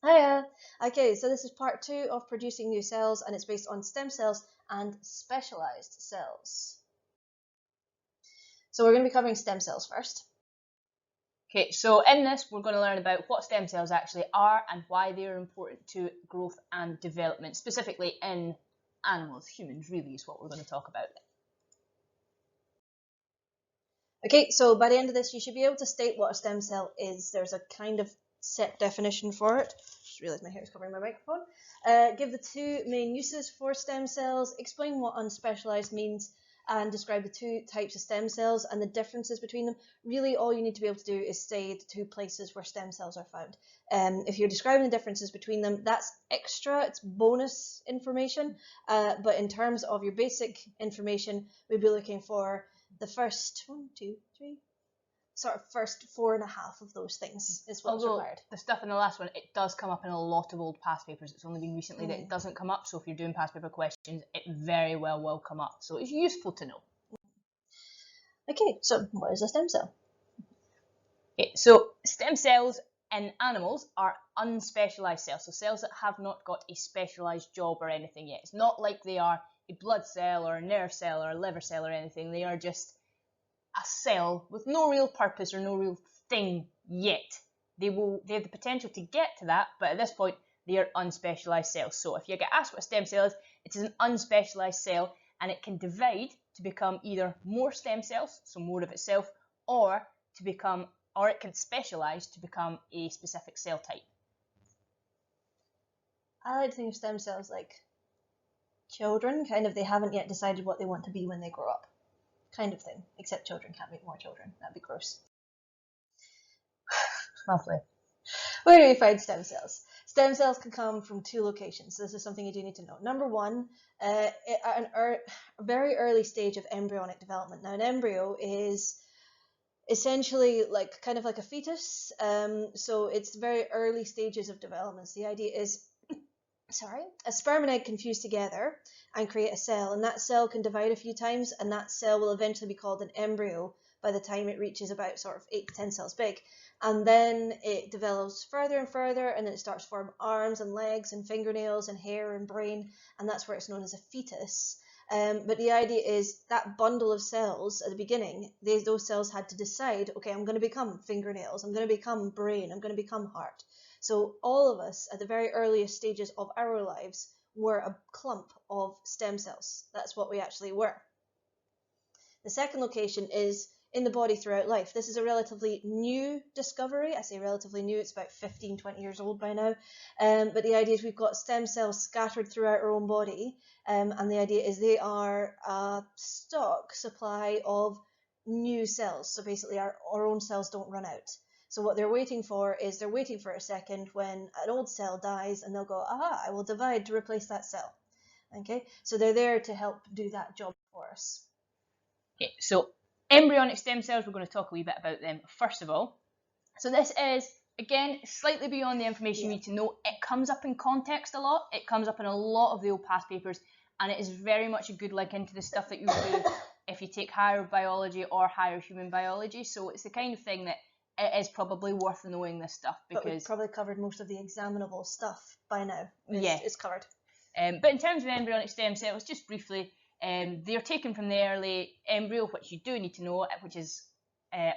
Hiya! Okay, so this is part 2 of producing new cells, and it's based on stem cells and specialized cells. So we're going to be covering stem cells first. Okay, so in this we're going to learn about what stem cells actually are and why they are important to growth and development, specifically in animals. Humans really is what we're going to talk about. Okay, so by the end of this you should be able to state what a stem cell is. There's a kind of set definition for it. Just realised my hair is covering my microphone. Give the two main uses for stem cells, explain what unspecialized means, and describe the two types of stem cells and the differences between them. Really, all you need to be able to do is say the two places where stem cells are found. If you're describing the differences between them, that's extra, it's bonus information. But in terms of your basic information, we'd be looking for the first first 4.5 of those things is what's required. The stuff in the last one, it does come up in a lot of old past papers. It's only been recently that it doesn't come up, so if you're doing past paper questions, it very well will come up. So it's useful to know. Okay, so what is a stem cell? Okay, so stem cells in animals are unspecialized cells, so cells that have not got a specialized job or anything yet. It's not like they are a blood cell or a nerve cell or a liver cell or anything. They are just a cell with no real purpose or no real thing yet. They have the potential to get to that, but at this point they are unspecialized cells. So if you get asked what a stem cell is, it is an unspecialized cell, and it can divide to become either more stem cells, so more of itself, or it can specialize to become a specific cell type. I like to think of stem cells like children, kind of they haven't yet decided what they want to be when they grow up. Kind of thing, except children can't make more children. That'd be gross. Lovely. Where do we find stem cells? Stem cells can come from two locations. So this is something you do need to know. Number one, at a very early stage of embryonic development. Now, an embryo is essentially kind of like a fetus. So it's very early stages of development. So the idea is, a sperm and egg can fuse together and create a cell, and that cell can divide a few times, and that cell will eventually be called an embryo by the time it reaches about sort of 8 to 10 cells big. And then it develops further and further, and then it starts to form arms and legs and fingernails and hair and brain, and that's where it's known as a fetus. But the idea is that bundle of cells at the beginning, those cells had to decide, okay, I'm going to become fingernails, I'm going to become brain, I'm going to become heart. So all of us at the very earliest stages of our lives were a clump of stem cells. That's what we actually were. The second location is in the body throughout life. This is a relatively new discovery. I say relatively new, it's about 15, 20 years old by now. But the idea is we've got stem cells scattered throughout our own body. And the idea is they are a stock supply of new cells. So basically our own cells don't run out. So what they're waiting for is they're waiting for a second when an old cell dies, and they'll go, aha, I will divide to replace that cell. Okay, so they're there to help do that job for us. Okay, so embryonic stem cells, we're going to talk a wee bit about them first of all. So this is, again, slightly beyond the information you need to know. It comes up in context a lot. It comes up in a lot of the old past papers, and it is very much a good link into the stuff that you do if you take higher biology or higher human biology. So it's the kind of thing that it is probably worth knowing this stuff, because we've probably covered most of the examinable stuff by now. It's covered. But in terms of embryonic stem cells, just briefly, they are taken from the early embryo, which you do need to know, which is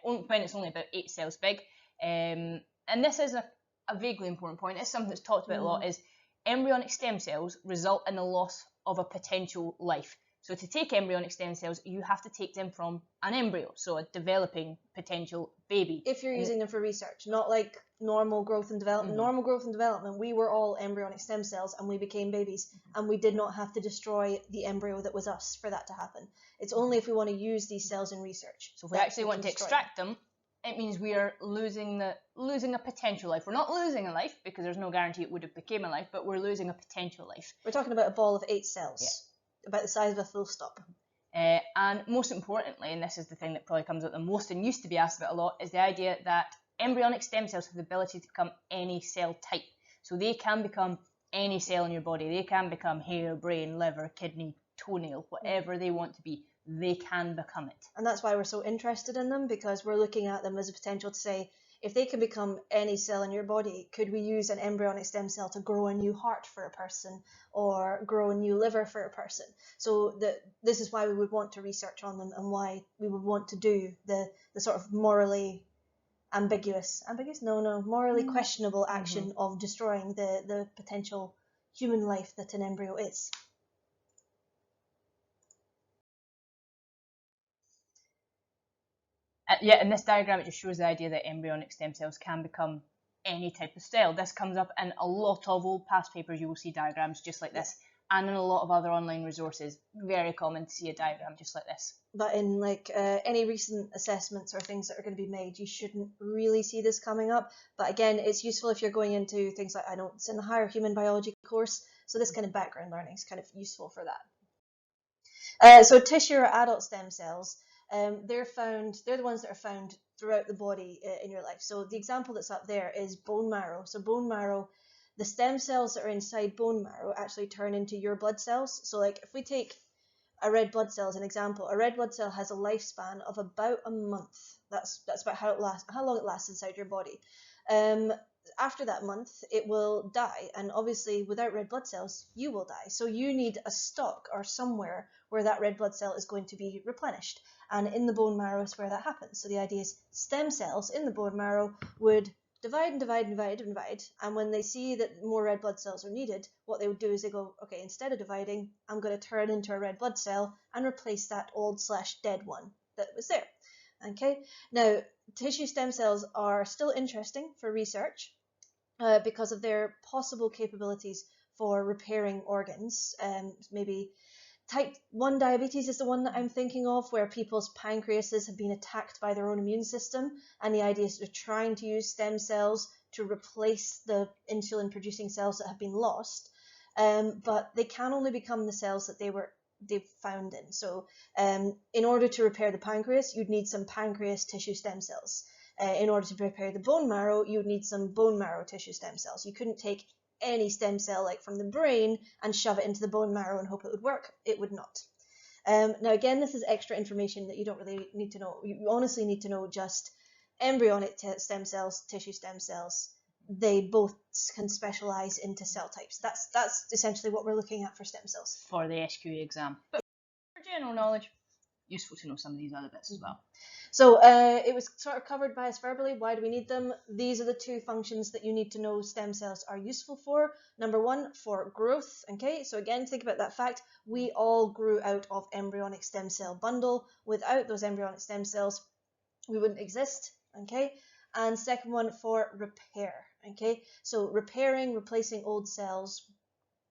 when it's only about 8 cells big. And this is a vaguely important point. It's something that's talked about a lot, is embryonic stem cells result in the loss of a potential life. So to take embryonic stem cells, you have to take them from an embryo, so a developing potential baby. If you're using them for research, not like normal growth and development. Normal growth and development, we were all embryonic stem cells and we became babies, and we did not have to destroy the embryo that was us for that to happen. It's only if we want to use these cells in research. So if we actually want to extract them, it means we are losing a potential life. We're not losing a life, because there's no guarantee it would have became a life, but we're losing a potential life. We're talking about a ball of 8 cells, about the size of a full stop. And most importantly, and this is the thing that probably comes out the most and used to be asked about a lot, is the idea that embryonic stem cells have the ability to become any cell type. So they can become any cell in your body. They can become hair, brain, liver, kidney, toenail, whatever they want to be. They can become it. And that's why we're so interested in them, because we're looking at them as a potential to say, if they can become any cell in your body, could we use an embryonic stem cell to grow a new heart for a person or grow a new liver for a person? So this is why we would want to research on them, and why we would want to do the sort of morally morally questionable action of destroying the potential human life that an embryo is. Yeah, in this diagram it just shows the idea that embryonic stem cells can become any type of cell. This comes up in a lot of old past papers. You will see diagrams just like this, and in a lot of other online resources. Very common to see a diagram just like this. But in like any recent assessments or things that are going to be made, you shouldn't really see this coming up. But again, it's useful if you're going into things like, I know it's in the higher human biology course, so this kind of background learning is kind of useful for that. So tissue or adult stem cells, they're the ones that are found throughout the body in your life. So the example that's up there is bone marrow. So bone marrow, the stem cells that are inside bone marrow actually turn into your blood cells. So like if we take a red blood cell as an example, a red blood cell has a lifespan of about a month. That's about how long it lasts inside your body. After that month, it will die, and obviously without red blood cells, you will die. So you need a stock or somewhere where that red blood cell is going to be replenished, and in the bone marrow is where that happens. So the idea is stem cells in the bone marrow would divide and divide and divide and divide, and when they see that more red blood cells are needed, what they would do is they go, okay, instead of dividing, I'm going to turn into a red blood cell and replace that old/dead one that was there. Okay, now tissue stem cells are still interesting for research because of their possible capabilities for repairing organs. Maybe type 1 diabetes is the one that I'm thinking of, where people's pancreases have been attacked by their own immune system, and the idea is they're trying to use stem cells to replace the insulin producing cells that have been lost, but they can only become the cells that they've found in. So in order to repair the pancreas, you'd need some pancreas tissue stem cells. In order to repair the bone marrow, you'd need some bone marrow tissue stem cells. You couldn't take any stem cell like from the brain and shove it into the bone marrow and hope it would work. It would not. Now again, this is extra information that you don't really need to know. You honestly need to know just embryonic stem cells, tissue stem cells. They both can specialize into cell types. That's essentially what we're looking at for stem cells. For the SQA exam. But for general knowledge, useful to know some of these other bits as well. So it was sort of covered by us verbally. Why do we need them? These are the two functions that you need to know stem cells are useful for. Number one, for growth. Okay, so again, think about that fact. We all grew out of embryonic stem cell bundle. Without those embryonic stem cells, we wouldn't exist. Okay, and second one, for repair. Okay, so repairing, replacing old cells.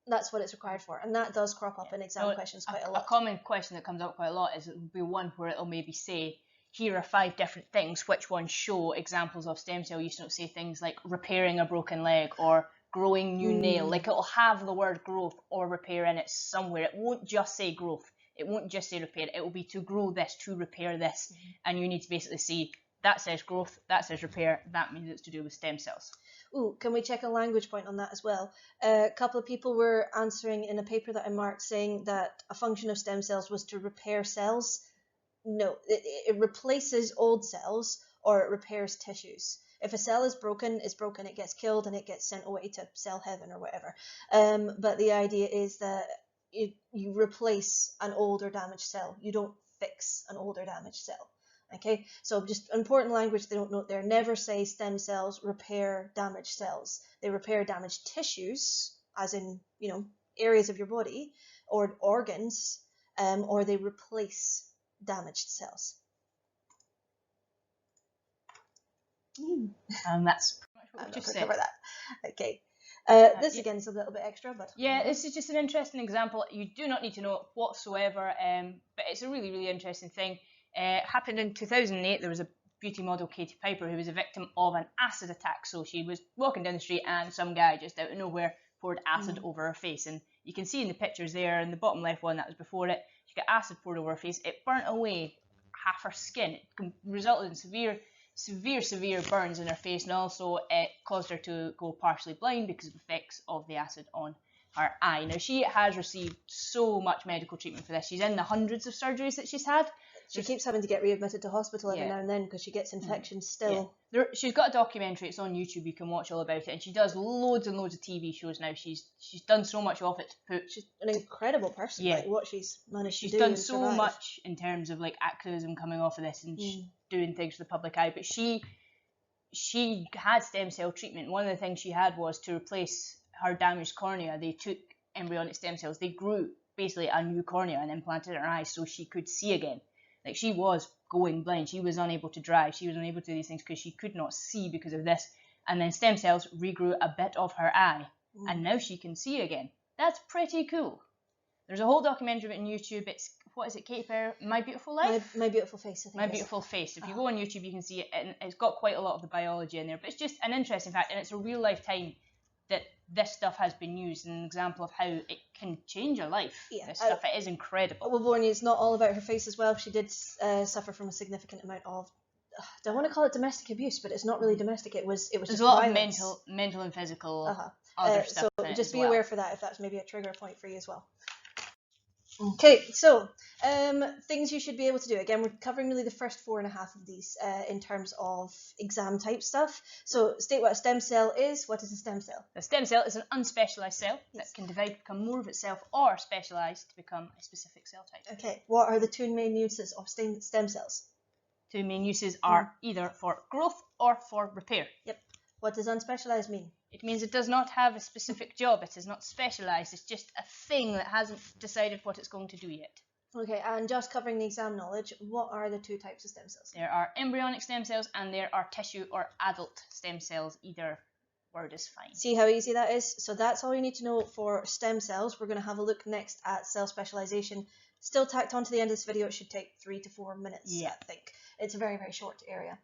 That's what it's required for, and that does crop up in exam questions quite a lot. A common question that comes up quite a lot is, it will be one where it'll maybe say, here are 5 different things, which ones show examples of stem cell use? Don't say things like repairing a broken leg or growing new nail. Like, it'll have the word growth or repair in it somewhere. It won't just say growth. It won't just say repair. It will be to grow this, to repair this. And you need to basically see, that says growth, that says repair, that means it's to do with stem cells. Ooh, can we check a language point on that as well? A couple of people were answering in a paper that I marked saying that a function of stem cells was to repair cells. No, it replaces old cells, or it repairs tissues. If a cell is broken, it's broken, it gets killed and it gets sent away to cell heaven or whatever. But the idea is that you replace an old or damaged cell. You don't fix an old or damaged cell. Okay, so just important language they don't note there. Never say stem cells repair damaged cells. They repair damaged tissues, as in, areas of your body or organs, or they replace damaged cells. And that's what we just said. Cover that. Okay. This again is a little bit extra, but yeah, this is just an interesting example. You do not need to know it whatsoever, but it's a really, really interesting thing. Happened in 2008. There was a beauty model, Katie Piper, who was a victim of an acid attack. So she was walking down the street and some guy just out of nowhere poured acid over her face. And you can see in the pictures there, in the bottom left one, that was before it, she got acid poured over her face. It burnt away half her skin. It resulted in severe burns in her face, and also it caused her to go partially blind because of the effects of the acid on her eye. Now, she has received so much medical treatment for this. She's in the hundreds of surgeries that she's had, She keeps having to get readmitted to hospital every Yeah. now and then because she gets infections still. She's got a documentary. It's on YouTube. You can watch all about it, and she does loads and loads of TV shows now. She's done so much of it. She's an incredible person. Yeah. Like what she's managed to do. She's done and so survive. much in terms of like activism coming off of this and doing things for the public eye. But she had stem cell treatment. One of the things she had was to replace her damaged cornea. They took embryonic stem cells. They grew basically a new cornea and implanted it in her eyes so she could see again. Like she was going blind. She was unable to drive. She was unable to do these things because she could not see because of this. And then stem cells regrew a bit of her eye, and now she can see again. That's pretty cool. There's a whole documentary on YouTube. It's what is it, Katy Perry? My Beautiful Life. My Beautiful Face. I think My Beautiful Face. If you go on YouTube, you can see it, and it's got quite a lot of the biology in there. But it's just an interesting fact, and it's a real life time that this stuff has been used, an example of how it can change your life. Yeah, this stuff, it is incredible. We'll warn you, it's not all about her face as well. She did suffer from a significant amount of, I don't want to call it domestic abuse, but it's not really domestic. It was There's just a lot violence. of mental and physical other stuff. So just be aware for that if that's maybe a trigger point for you as well. Okay, so things you should be able to do. Again, we're covering really the first 4.5 of these in terms of exam type stuff. So state what a stem cell is. What is a stem cell? A stem cell is an unspecialised cell that can divide to become more of itself or specialise to become a specific cell type. Okay, what are the two main uses of stem cells? Two main uses are either for growth or for repair. Yep. What does unspecialised mean? It means it does not have a specific job. It is not specialised. It's just a thing that hasn't decided what it's going to do yet. Okay, and just covering the exam knowledge, what are the two types of stem cells? There are embryonic stem cells and there are tissue or adult stem cells. Either word is fine. See how easy that is? So that's all you need to know for stem cells. We're going to have a look next at cell specialisation. Still tacked on to the end of this video. It should take 3 to 4 minutes, I think. It's a very, very short area.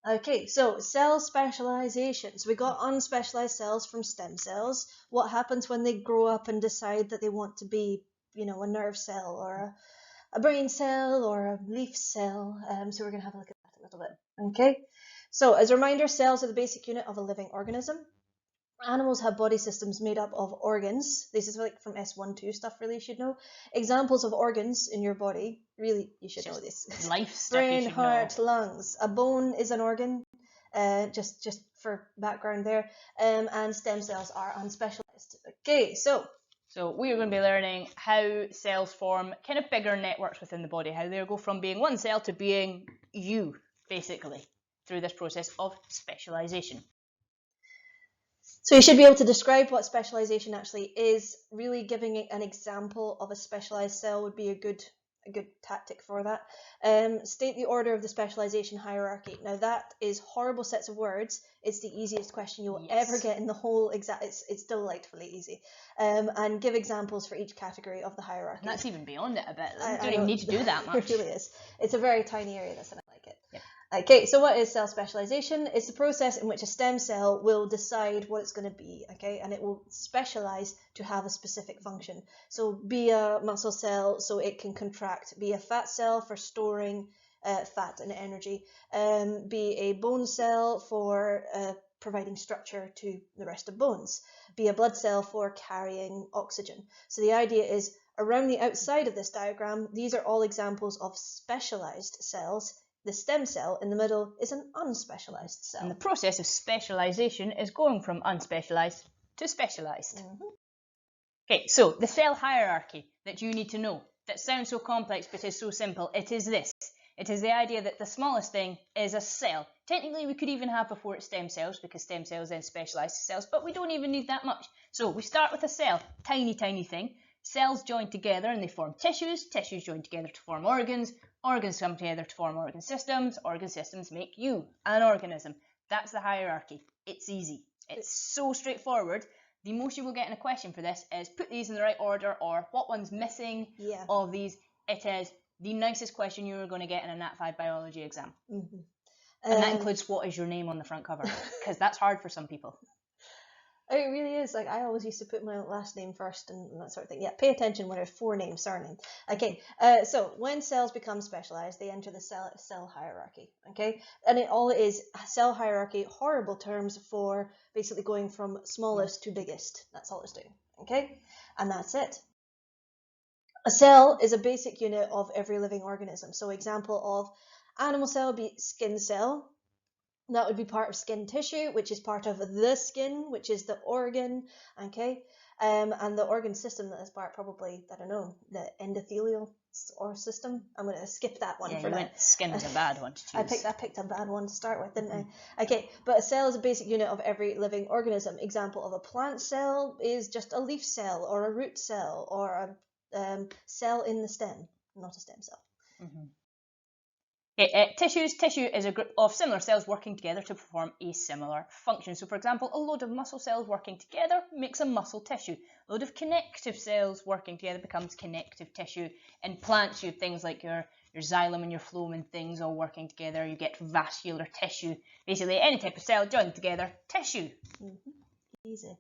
Okay, so cell specialisation. So we got unspecialised cells from stem cells. What happens when they grow up and decide that they want to be, you know, a nerve cell or a brain cell or a leaf cell? So we're going to have a look at that a little bit. Okay, so as a reminder, cells are the basic unit of a living organism. Animals have body systems made up of organs. This is like from S1-2 stuff, really, you should know. Examples of organs in your body, really, you should know this. Life stuff. Brain, heart, lungs. A bone is an organ, just for background there. And stem cells are unspecialized. Okay, so we are going to be learning how cells form kind of bigger networks within the body, how they go from being one cell to being you, basically, through this process of specialization. So you should be able to describe what specialization actually is. Really giving an example of a specialized cell would be a good tactic for that. State the order of the specialization hierarchy. Now that is horrible sets of words. It's the easiest question you'll ever get in the whole exam. It's delightfully easy. And give examples for each category of the hierarchy. And that's even beyond it a bit. You don't even need to do that much. It really is. It's a very tiny area, this, and I like it. Yep. Okay, so what is cell specialization? It's the process in which a stem cell will decide what it's going to be, okay, and it will specialize to have a specific function. So be a muscle cell so it can contract, be a fat cell for storing fat and energy, be a bone cell for providing structure to the rest of bones, be a blood cell for carrying oxygen. So the idea is around the outside of this diagram, these are all examples of specialized cells. The stem cell in the middle is an unspecialized cell. And the process of specialization is going from unspecialized to specialized. Okay, so the cell hierarchy that you need to know, that sounds so complex but is so simple, it is this. It is the idea that the smallest thing is a cell. Technically, we could even have before it stem cells, because stem cells then specialize to cells, but we don't even need that much. So we start with a cell, tiny, tiny thing. Cells join together and they form tissues. Tissues join together to form organs. Organs come together to form organ systems. Organ systems make you, an organism. That's the hierarchy. It's easy. It's so straightforward. The most you will get in a question for this is put these in the right order or what one's missing of these. It is the nicest question you're going to get in a Nat 5 biology exam. And that includes what is your name on the front cover, because that's hard for some people. It really is. Like, I always used to put my last name first and that sort of thing. Yeah, pay attention when there's forename, surname. Okay, so when cells become specialized, they enter the cell hierarchy. Okay, and it all is cell hierarchy, horrible terms for basically going from smallest to biggest. That's all it's doing. Okay, and that's it. A cell is a basic unit of every living organism. So example of animal cell would be skin cell. That would be part of skin tissue, which is part of the skin, which is the organ, okay? And the organ system that is part, probably, I don't know, the endothelial or system. I'm going to skip that one for now. Skin was a bad one to choose. I picked a bad one to start with, didn't I? Okay, but a cell is a basic unit of every living organism. Example of a plant cell is just a leaf cell or a root cell or a cell in the stem, not a stem cell. Tissue is a group of similar cells working together to perform a similar function. So, for example, a load of muscle cells working together makes a muscle tissue. A load of connective cells working together becomes connective tissue. In plants, you have things like your xylem and your phloem and things all working together. You get vascular tissue. Basically, any type of cell joined together, tissue. Easy.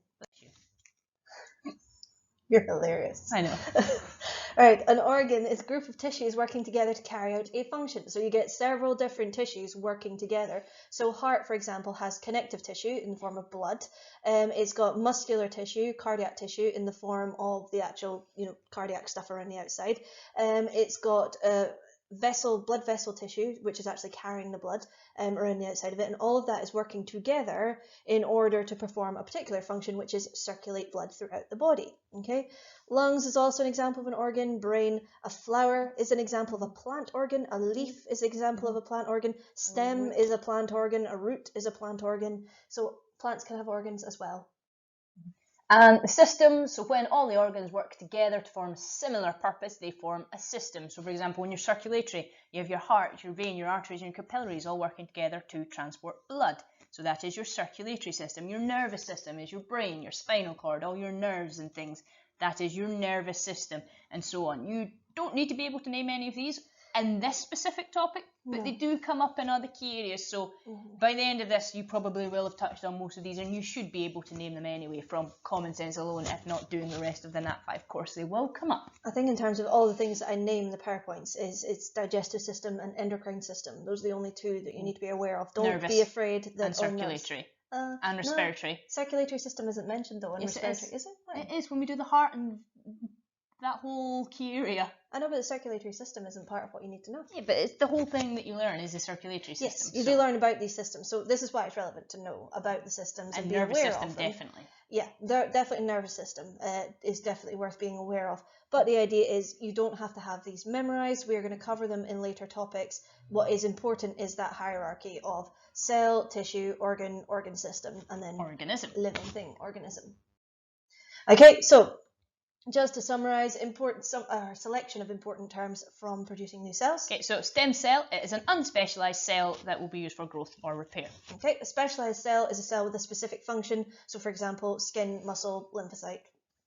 You're hilarious. I know. Right, an organ is a group of tissues working together to carry out a function. So you get several different tissues working together. So heart, for example, has connective tissue in the form of blood. It's got muscular tissue, cardiac tissue in the form of the actual, cardiac stuff around the outside. It's got blood vessel tissue, which is actually carrying the blood around the outside of it, and all of that is working together in order to perform a particular function, which is circulate blood throughout the body. Okay, lungs is also an example of an organ. Brain, a flower is an example of a plant organ. A leaf is an example of a plant organ. Stem is a plant organ. A root is a plant organ. So plants can have organs as well. And the system, so when all the organs work together to form a similar purpose, they form a system. So for example, when you're circulatory, you have your heart, your vein, your arteries, and your capillaries all working together to transport blood. So that is your circulatory system. Your nervous system is your brain, your spinal cord, all your nerves and things. That is your nervous system, and so on. You don't need to be able to name any of these in this specific topic, but they do come up in other key areas. So by the end of this, you probably will have touched on most of these, and you should be able to name them anyway from common sense alone. If not doing the rest of the Nat 5 course, they will come up. I think in terms of all the things that I name in the PowerPoints, is its digestive system and endocrine system. Those are the only two that you need to be aware of. Don't be afraid that and circulatory and respiratory. No, circulatory system isn't mentioned though. Yes, respiratory is it? Right. It is when we do the heart and that whole key area. I know, but the circulatory system isn't part of what you need to know. Yeah, but it's the whole thing that you learn is the circulatory system. Yes, you do learn about these systems. So this is why it's relevant to know about the systems and be nervous aware system, of them. definitely. Yeah, definitely nervous system is definitely worth being aware of. But the idea is you don't have to have these memorized. We're going to cover them in later topics. What is important is that hierarchy of cell, tissue, organ system, and then organism. Living thing, organism. Okay, so just to summarize, selection of important terms from producing new cells. Okay, so stem cell is an unspecialized cell that will be used for growth or repair. Okay, a specialized cell is a cell with a specific function. So, for example, skin, muscle, lymphocyte,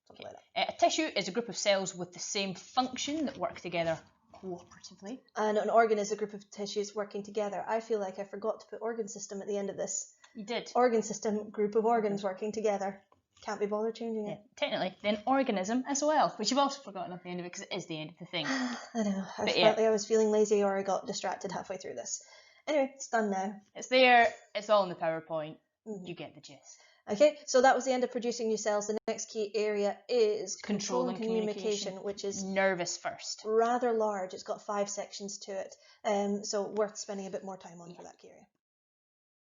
something like that. A tissue is a group of cells with the same function that work together cooperatively. And an organ is a group of tissues working together. I feel like I forgot to put organ system at the end of this. You did. Organ system, group of organs working together. Can't be bothered changing it. Technically, then organism as well, which you've also forgotten at the end of it because it is the end of the thing. I know. I was feeling lazy or I got distracted halfway through this. Anyway, it's done now. It's there. It's all in the PowerPoint. You get the gist. Okay, so that was the end of producing new cells. The next key area is control and communication, which is nervous first. Rather large. It's got 5 sections to it, so worth spending a bit more time on for that key area.